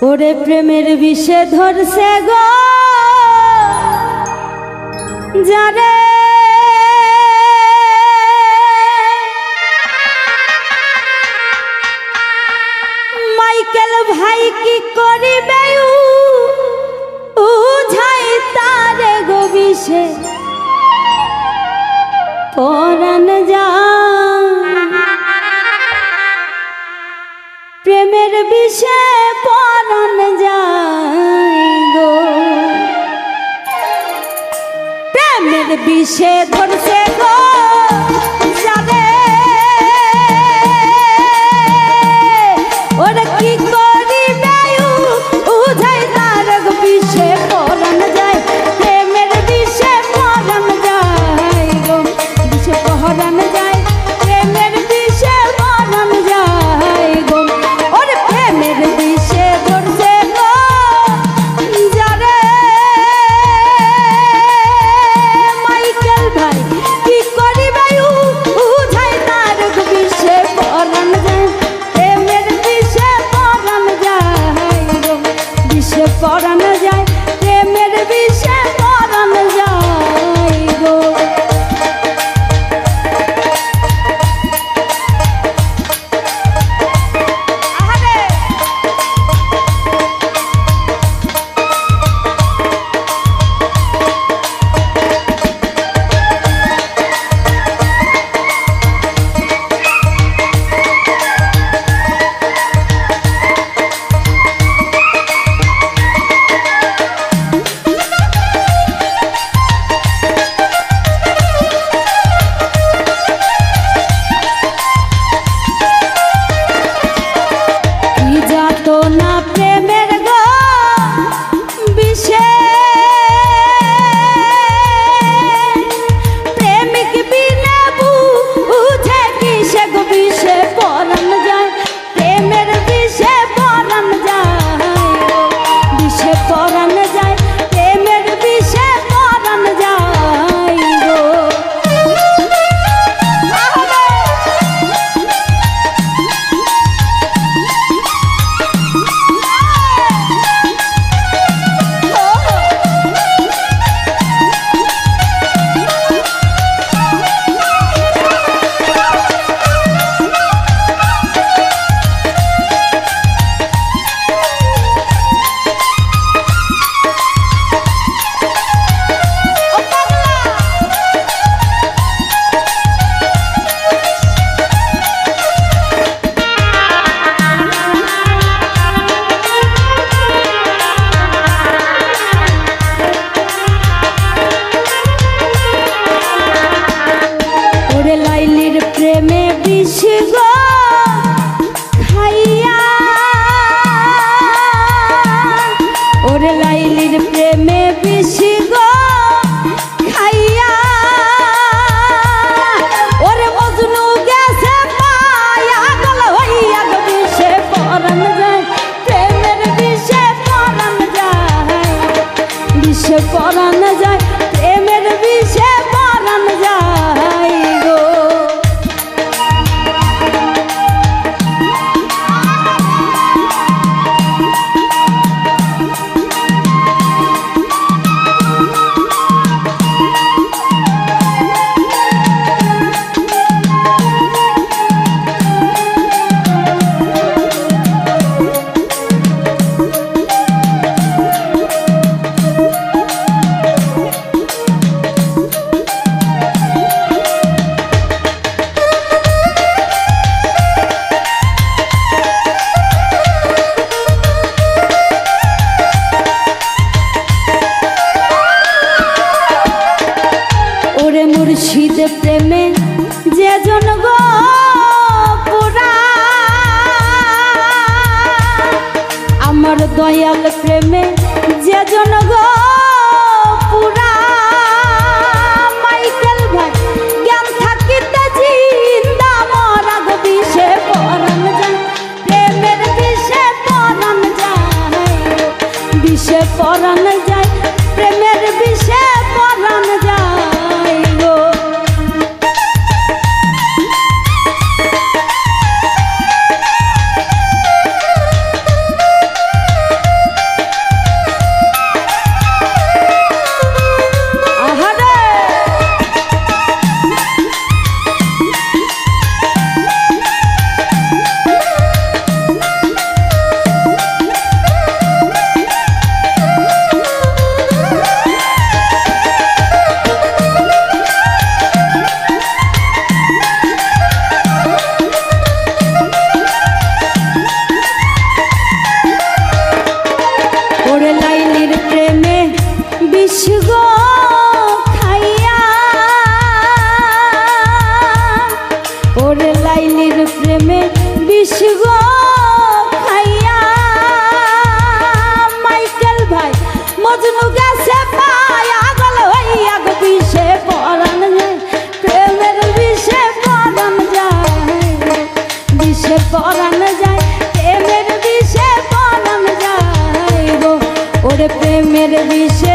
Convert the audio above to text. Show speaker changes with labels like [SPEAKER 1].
[SPEAKER 1] ওরে প্রেমের বিষে ধরছে গো যারে মাইকেল ভাই কি করিবে উঝাই তারে গো বিষে পরাণ যা প্রেমের বিষে পরাণ যায় গো প্রেমের বিষে ধরছে গো যারে ওরে কি করিবে উঝাই তার গো বিষে পরাণ যায় প্রেমের বিষে পরাণ যায় গো বিষে পরাণ যায় প্রেমের বিষে পরাণ যায় গো ওরে প্রেমের বিষে ধরছে গো যারে মাইকেল ভাই কি করিবে উঝাই তার গো বিষে পরাণ যায় প্রেমের বিষে পরাণ যায় গো বিষে পরাণ যায় প্রেমের বিষে পরাণ যায় গো প্রেমে বিষ গো খাইয়া ওরে লাইলির প্রেমে বিষ গো খাইয়া ওরে মজনু গেছে পায়া গল হইয়া গো বিষে পরাণ যায় প্রেমের বিষে পরাণ যায় বিষে পরাণ যায় প্রেমের বিষে পরাণ যায় গো মুর্শিদ প্রেমে যে জন গো পুরা আমার দয়াল প্রেমে যে জন গো পুরা মাইকেল ভাই জ্ঞান থাকিতে জিন্দা মরা গো বিষে পরাণ যায় প্রেমের বিষে পরাণ যায় বিষে পরাণ যায় প্রেমের বিষে পরাণ যায় গো বিষ গো খাইয়া মাইকেল ভাই মজনু গেছে পাগল হইয়া গো বিষে পরাণ যায় প্রেমের বিষে পরাণ যায় বিষে পরাণ যায় প্রেমের বিষে পরাণ যায় গো ওরে প্রেমের বিষে